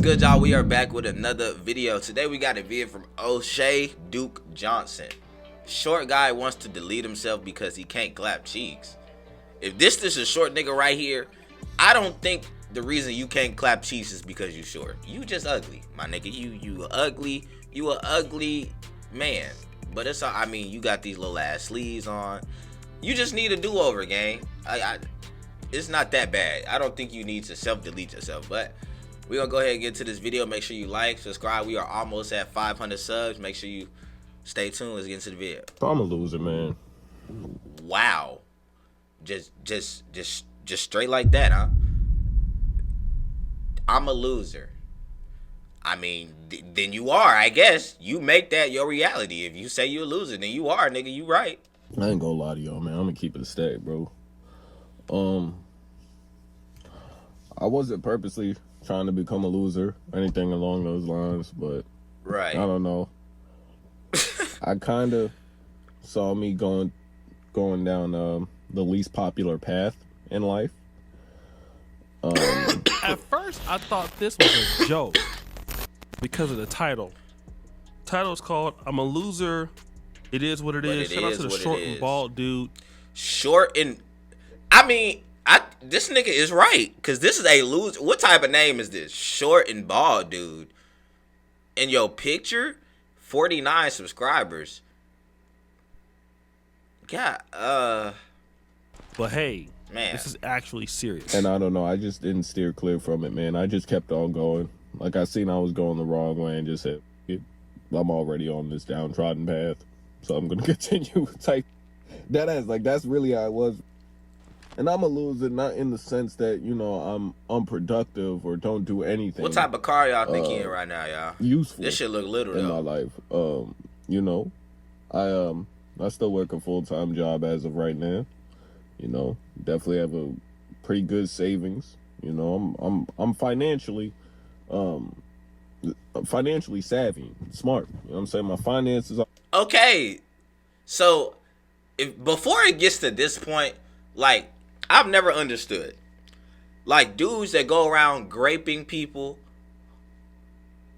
good, y'all? We are back with another video. Today we got a video from O'Shea Duke Johnson. Short guy wants to delete himself because he can't clap cheeks. If this is a short nigga right here, I don't think the reason you can't clap cheeks is because you short. You just ugly, my nigga. You ugly. You a ugly man. But it's I mean, you got these little ass sleeves on. You just need a do-over, gang. It's not that bad. I don't think you need to self-delete yourself, but we're gonna go ahead and get to this video. Make sure you like, subscribe. We are almost at 500 subs. Make sure you stay tuned. Let's get into the video. I'm a loser, man. Wow. Just straight like that, huh? I'm a loser. I mean, then you are, I guess. You make that your reality. If you say you're a loser, then you are, nigga. You right. I ain't gonna lie to y'all, man. I'm gonna keep it a stack, bro. I wasn't purposely trying to become a loser or anything along those lines, but right. I don't know. I kind of saw me going down the least popular path in life. At first, I thought this was a joke because of the title. Title's called "I'm a Loser." It is what it is. Shout out to the short and bald dude. Short and, I mean, this nigga is right, because this is a loser. What type of name is this? Short and bald dude. In your picture, 49 subscribers. God, But hey, man, this is actually serious. And I don't know. I just didn't steer clear from it, man. I just kept on going. Like, I seen I was going the wrong way and just said, I'm already on this downtrodden path, so I'm gonna continue. Type that as like that's really how I was. And I'm a loser, not in the sense that, you know, I'm unproductive or don't do anything. what type of car y'all think you in right now, y'all? Useful. This shit look little in though. my life. You know, I still work a full-time job as of right now. You know, definitely have a pretty good savings. You know, I'm financially savvy, smart. You know what I'm saying? My finances are Okay, so before it gets to this point, like, I've never understood, like, dudes that go around graping people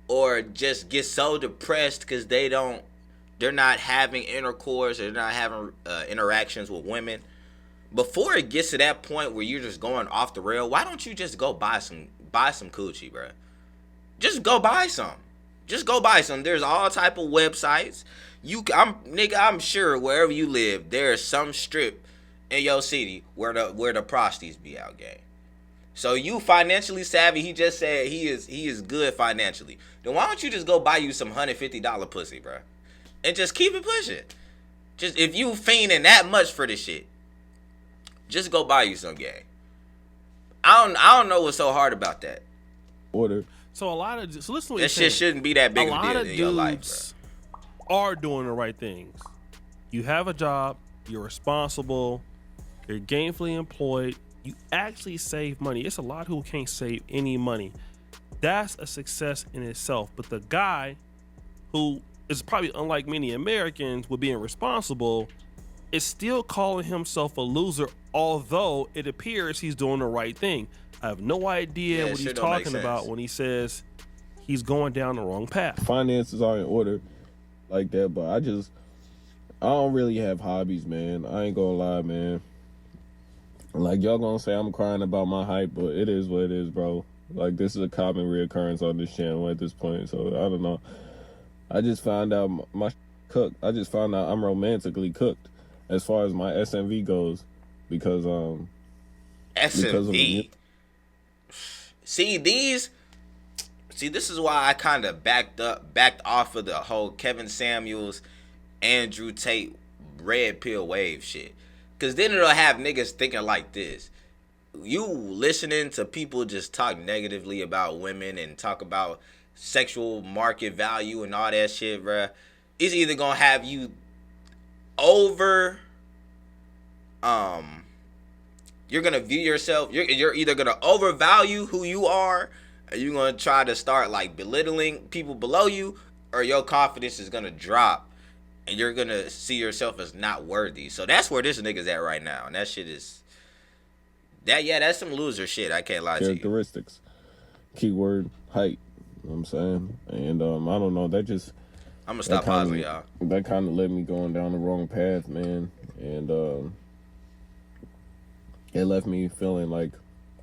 or just get so depressed because they're not having intercourse or they're not having interactions with women. Before it gets to that point where you're just going off the rail, why don't you just go buy some coochie, bro? Just go buy some. Just go buy some. There's all type of websites. I'm sure wherever you live, there's some strip in your city where the prostitutes be out, gang. So you financially savvy. He just said he is good financially. Then why don't you just go buy you some $150 pussy, bro, and just keep it pushing? Just if you fiending that much for this shit, just go buy you some, gang. I don't know what's so hard about that. order. So listen to what That shit shouldn't be that big of a deal in your life, bro. Are doing the right things. You have a job. You're responsible. You're gainfully employed. You actually save money. It's a lot who can't save any money. That's a success in itself. But the guy who is probably unlike many Americans with being responsible is still calling himself a loser, although it appears he's doing the right thing. I have no idea what he's talking about when he says he's going down the wrong path. Finances are in order like that, but I don't really have hobbies, man. I ain't gonna lie, man. Like, y'all gonna say I'm crying about my height, but it is what it is, bro. Like, this is a common reoccurrence on this channel at this point, so I don't know. I just found out I just found out I'm romantically cooked as far as my SMV goes because SMV. See, this is why I kind of backed off of the whole Kevin Samuels, Andrew Tate, red pill wave shit. Cause then it'll have niggas thinking like this. You listening to people just talk negatively about women and talk about sexual market value and all that shit, bruh. It's either gonna have you you're gonna view yourself, you're either gonna overvalue who you are, or you're gonna try to start like belittling people below you, or your confidence is gonna drop and you're gonna see yourself as not worthy. So that's where this nigga's at right now. And that shit is that's some loser shit. I can't lie to you. Characteristics. Keyword height. know what I'm saying? And I don't know, I'm gonna stop pausing, y'all. That kind of led me going down the wrong path, man. And it left me feeling like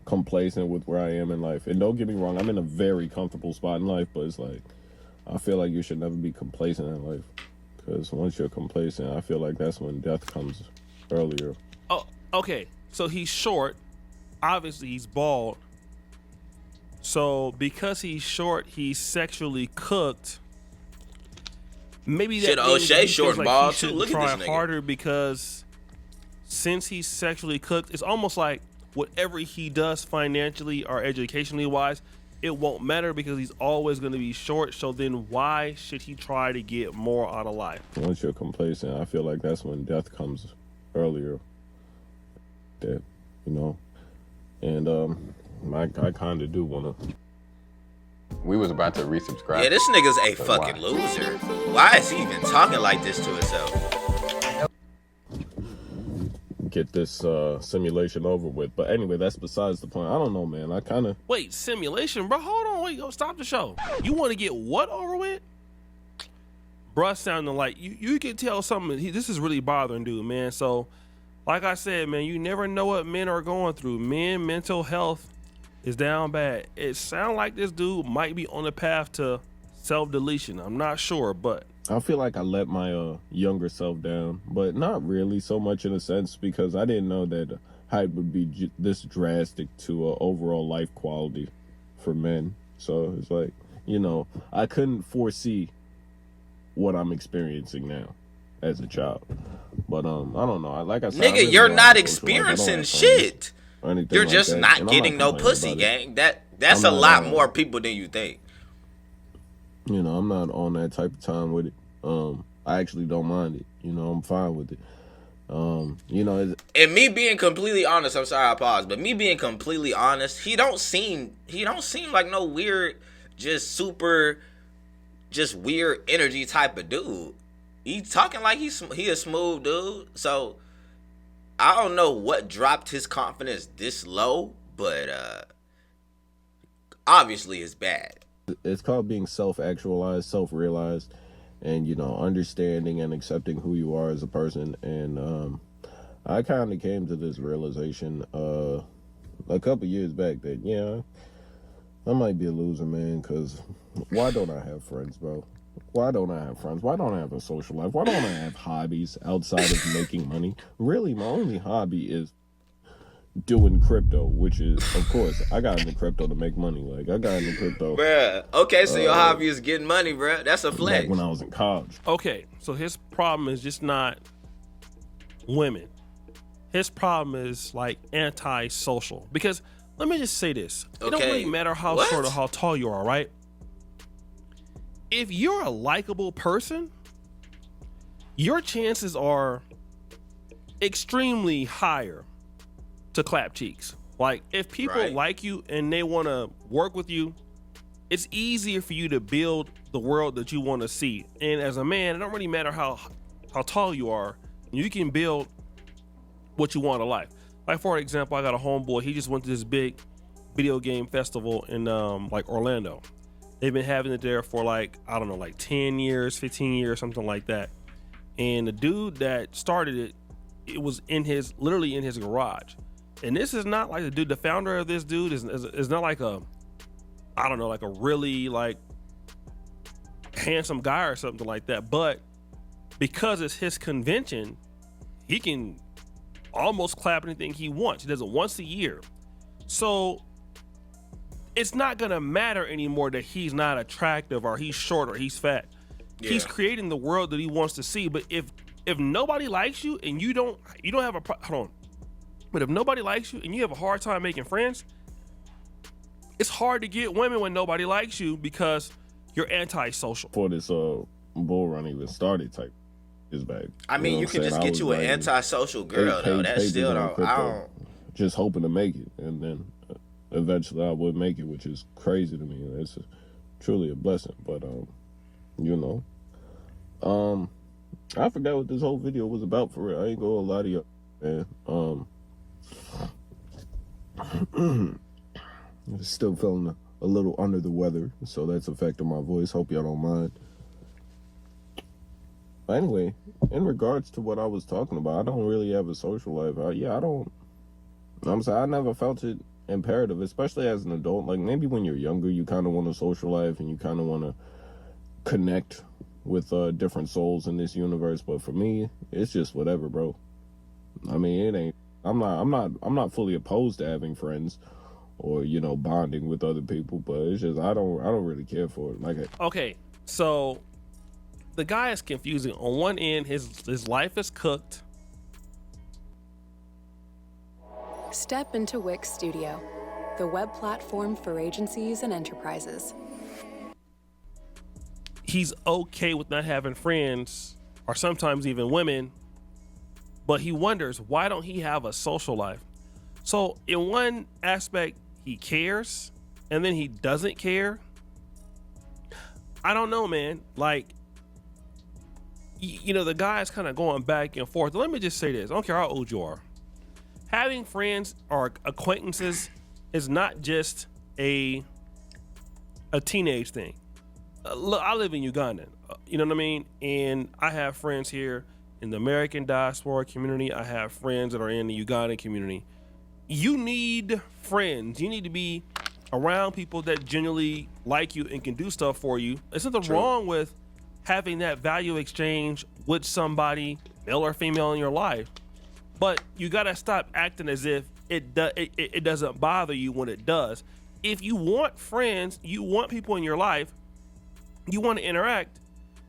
complacent with where I am in life. And don't get me wrong, I'm in a very comfortable spot in life, but it's like, I feel like you should never be complacent in life. Because once you're complacent, I feel like that's when death comes earlier. Oh, okay. So he's short. Obviously, he's bald. So because he's short, he's sexually cooked. Maybe that Shit, means O'Shea he feels short like bald he too. should Look at try this nigga. harder because since he's sexually cooked, it's almost like whatever he does financially or educationally wise, it won't matter because he's always going to be short. So then why should he try to get more out of life? Once you're complacent, I feel like that's when death comes earlier. That, you know, and I kind of do want to. We was about to resubscribe. Yeah, this nigga's a fucking loser. Why is he even talking like this to himself? Get this simulation over with. But anyway, that's besides the point. I don't know, man. I kind of... Wait, simulation, bro? Hold on, wait, stop the show. You want to get what over with? Bruh sounding like, you can tell something, this is really bothering dude, man. So, like I said, man, you never know what men are going through. Men, mental health is down bad. It sounds like this dude might be on the path to self-deletion. I'm not sure, but... I feel like I let my younger self down, but not really so much in a sense because I didn't know that hype would be this drastic to overall life quality for men. So it's like, you know, I couldn't foresee what I'm experiencing now as a child. But I don't know. Like I said, Nigga, really you're don't not have social life. I don't experiencing have friends shit. or anything You're like just that. not And I'm getting no complaining pussy, about it. gang. That's a I'm not, lot more people than you think. You know, I'm not on that type of time with it. I actually don't mind it. You know, I'm fine with it. You know, And me being completely honest, I'm sorry I paused, but me being completely honest, he don't seem like no weird, just weird energy type of dude. He's talking like he a smooth dude. So I don't know what dropped his confidence this low, but obviously it's bad. it's called being self-actualized, self-realized, and, you know, understanding and accepting who you are as a person. And I kind of came to this realization a couple years back that, yeah, I might be a loser, man, because why don't I have friends, bro? Why don't I have friends? Why don't I have a social life? Why don't I have hobbies outside of making money? Really, my only hobby is doing crypto, which is, of course, I got into crypto to make money. Like, I got into crypto. Bruh, okay, so your hobby is getting money, bruh. That's a flex. Back when I was in college. Okay, so his problem is just not women. His problem is like anti-social. Because let me just say this. It don't Okay, really matter how what? short or how tall you are, right? If you're a likable person, your chances are extremely higher to clap cheeks. Like, if people Right. like you and they want to work with you, it's easier for you to build the world that you want to see. And as a man, it don't really matter how tall you are. You can build what you want in life. Like, for example, I got a homeboy. He just went to this big video game festival in like Orlando. They've been having it there for like, I don't know, like 10 years, 15 years, something like that. And the dude that started it, it was literally in his garage. And this is not like the founder of this dude is not like a, I don't know, like a really like handsome guy or something like that. But because it's his convention, he can almost clap anything he wants. He does it once a year. So it's not gonna matter anymore that he's not attractive or he's short or he's fat. Yeah. He's creating the world that he wants to see. But if nobody likes you and you don't have hold on. But if nobody likes you and you have a hard time making friends, it's hard to get women when nobody likes you because you're antisocial. Before this bull run even started, type is back. I mean, you can just get you an antisocial girl, though. That still don't. I don't. Just hoping to make it, and then eventually I would make it, which is crazy to me. It's truly a blessing. But you know, I forgot what this whole video was about for real. I ain't gonna lie to you, man. Still feeling a little under the weather, so that's affecting my voice. Hope y'all don't mind. But anyway, in regards to what I was talking about, I don't really have a social life. I don't. I'm saying I never felt it imperative, especially as an adult. Like maybe when you're younger, you kind of want a social life and you kind of want to connect with different souls in this universe. But for me, it's just whatever, bro. I mean, it ain't. I'm not fully opposed to having friends or bonding with other people, but it's just I don't really care for it. Like, Okay, so the guy is confusing. On one end, his life is cooked. Step into Wix Studio, the web platform for agencies and enterprises. He's okay with not having friends, or sometimes even women, but he wonders, why don't he have a social life? So in one aspect, he cares, and then he doesn't care. I don't know, man. Like, the guy is kind of going back and forth. Let me just say this. I don't care how old you are. Having friends or acquaintances is not just a teenage thing. Look, I live in Uganda. You know what I mean? And I have friends here in the American diaspora community. I have friends that are in the Ugandan community. You need friends. You need to be around people that genuinely like you and can do stuff for you. There's nothing wrong with having that value exchange with somebody, male or female, in your life. But you gotta stop acting as if it doesn't bother you when it does. If you want friends, you want people in your life, you want to interact,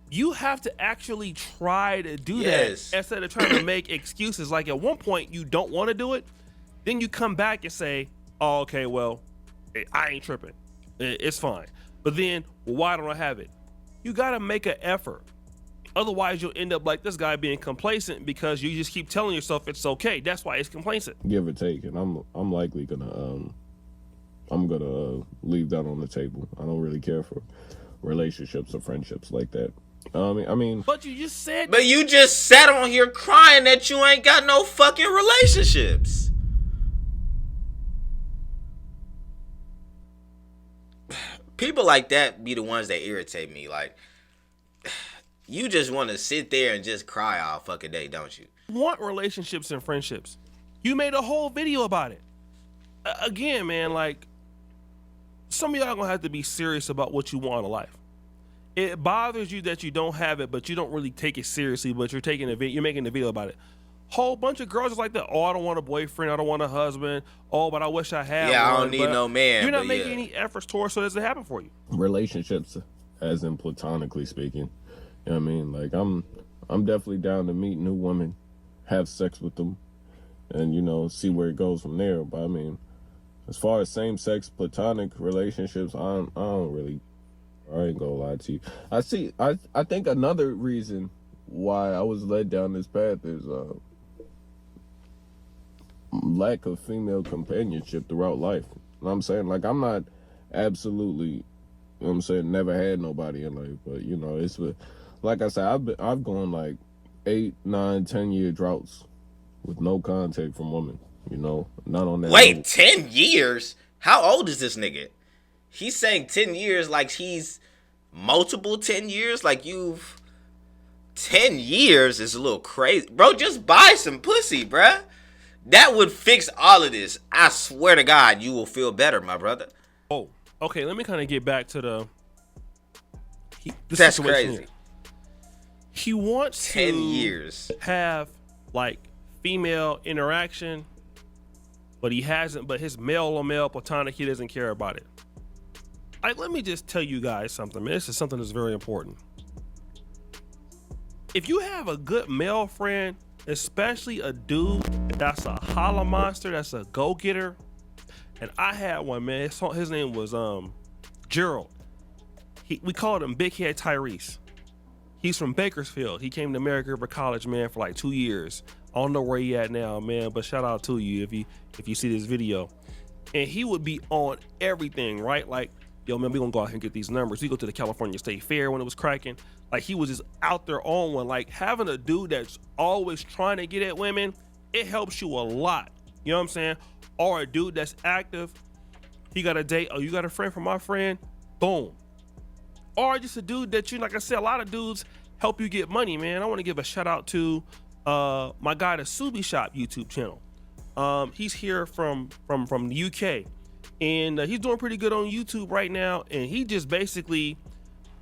you have to actually try to do that instead of trying to make excuses. Like at one point you don't want to do it, then you come back and say, oh, okay, well, I ain't tripping. It's fine. But then, well, why don't I have it? You got to make an effort. Otherwise, you'll end up like this guy being complacent because you just keep telling yourself it's okay. That's why it's complacent. Give or take, and I'm likely gonna leave that on the table. I don't really care for relationships or friendships like that. I mean. But you just said. But you just sat on here crying that you ain't got no fucking relationships. People like that be the ones that irritate me. Like, you just want to sit there and just cry all fucking day, don't you? Want relationships and friendships. You made a whole video about it. Again, man, like, some of y'all gonna have to be serious about what you want in life. It bothers you that you don't have it, but you don't really take it seriously, but you're making a video about it. Whole bunch of girls is like that. Oh, I don't want a boyfriend. I don't want a husband. Oh, but I wish I had one. I don't need no man. You're not making any efforts towards so it doesn't happen for you. Relationships, as in platonically speaking. You know what I mean? Like, I'm definitely down to meet new women, have sex with them, and, see where it goes from there. But, I mean, as far as same-sex platonic relationships, I ain't gonna lie to you. I think another reason why I was led down this path is lack of female companionship throughout life. You know what I'm saying? Like, I'm not absolutely, you know what I'm saying, never had nobody in life, but it's like I said, I've gone like 8, 9, 10-year droughts with no contact from women, not on that. Wait, 10 years? How old is this nigga? He's saying 10 years like he's multiple 10 years, like you've 10 years is a little crazy. Bro, just buy some pussy, bruh. That would fix all of this. I swear to God, you will feel better, my brother. Oh, okay. Let me kind of get back to the That's situation crazy. Here. He wants 10 to years. have like female interaction, but he hasn't. But his male on male platonic, he doesn't care about it. Like, let me just tell you guys something, man. This is something that's very important. If you have a good male friend, especially a dude that's a holla monster, that's a go-getter, and I had one, man. His name was Gerald. We called him Big Head Tyrese. He's from Bakersfield. He came to America for college, man, for like 2 years. I don't know where he at now, man, but shout out to you if you see this video. And he would be on everything, right? Like, yo, man, we gonna go out here and get these numbers. We go to the California State Fair when it was cracking. Like, he was just out there on one. Like, having a dude that's always trying to get at women, it helps you a lot. You know what I'm saying? Or a dude that's active. He got a date. Oh, you got a friend from my friend? Boom. Or just a dude that you, like I said, a lot of dudes help you get money, man. I want to give a shout out to my guy, the Subi Shop YouTube channel. He's here from the UK, and he's doing pretty good on YouTube right now. And he just basically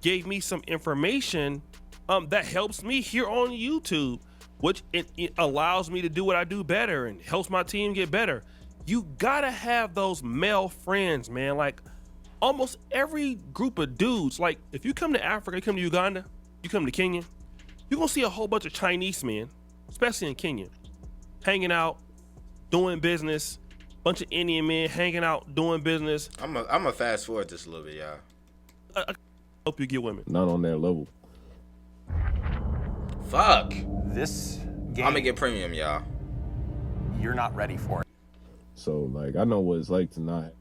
gave me some information that helps me here on YouTube, which it allows me to do what I do better and helps my team get better. You gotta have those male friends, man. Like almost every group of dudes, like if you come to Africa, you come to Uganda, you come to Kenya, you're gonna see a whole bunch of Chinese men, especially in Kenya, hanging out, doing business. Bunch of Indian men hanging out, doing business. I'm a fast forward this a little bit, y'all. I hope you get women. Not on that level. Fuck. This game, I'm gonna get premium, y'all. you're not ready for it. So like, I know what it's like to not.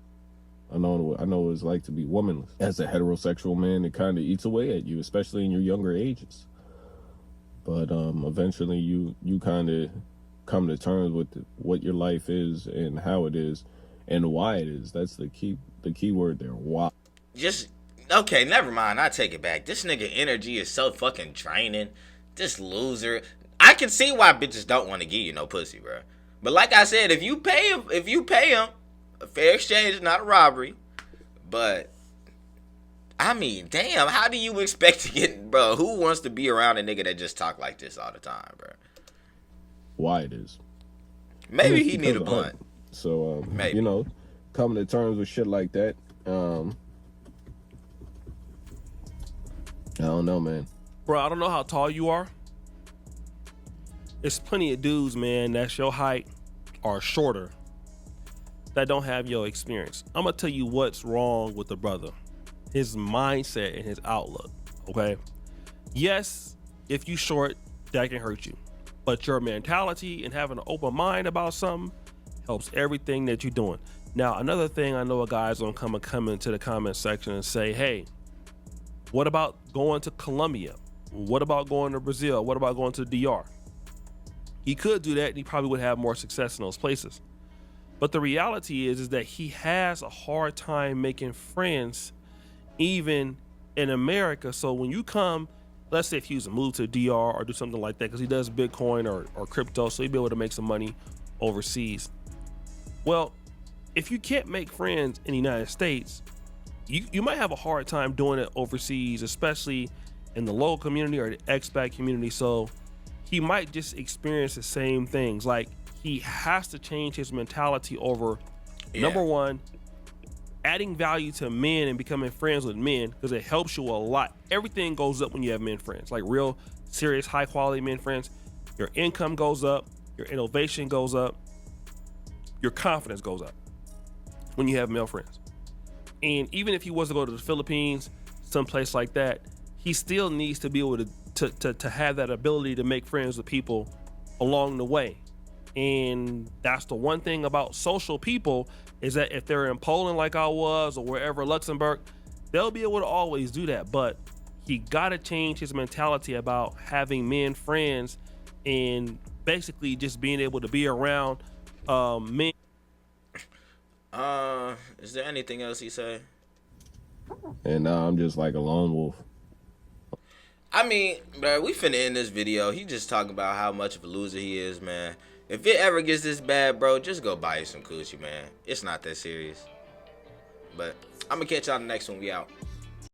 I know what it's like to be womanless. As a heterosexual man, it kind of eats away at you, especially in your younger ages. But eventually, you kind of come to terms with what your life is and how it is and why it is. That's the key word there. Why. Just okay, never mind. I take it back. This nigga energy is so fucking draining. This loser. I can see why bitches don't want to give you no pussy, bro. But like I said, if you pay him, a fair exchange is not a robbery. But I mean, damn, how do you expect to get, bro? Who wants to be around a nigga that just talk like this all the time, bro? Why it is. Maybe he need a blunt. So Maybe. you know, coming to terms with shit like that. I don't know, man. Bro, I don't know how tall you are. There's plenty of dudes, man, that's your height or shorter that don't have your experience. I'm gonna tell you what's wrong with the brother. His mindset and his outlook, okay? Yes, if you short, that can hurt you. But your mentality and having an open mind about something helps everything that you're doing. Now, another thing, I know a guy's gonna come into the comment section and say, hey, what about going to Colombia? What about going to Brazil? What about going to the DR? He could do that and he probably would have more success in those places. But the reality is that he has a hard time making friends even in America. So when you come, let's say if he was to move to DR or do something like that, because he does Bitcoin or crypto, so he'd be able to make some money overseas. Well, if you can't make friends in the United States, you might have a hard time doing it overseas, especially in the local community or the expat community. So he might just experience the same things. Like he has to change his mentality over, number one, adding value to men and becoming friends with men, because it helps you a lot. Everything goes up when you have men friends, like real serious high quality men friends. Your income goes up, your innovation goes up, your confidence goes up when you have male friends. And even if he was to go to the Philippines, someplace like that, he still needs to be able to have that ability to make friends with people along the way. And that's the one thing about social people, is that if they're in Poland like I was, or wherever, Luxembourg, they'll be able to always do that. But he got to change his mentality about having men friends and basically just being able to be around men. Is there anything else he say? And now I'm just like a lone wolf. I mean, bro, we finna end this video. He just talking about how much of a loser he is, man. If it ever gets this bad, bro, just go buy you some coochie, man. It's not that serious. But I'm gonna catch y'all in the next one. We out.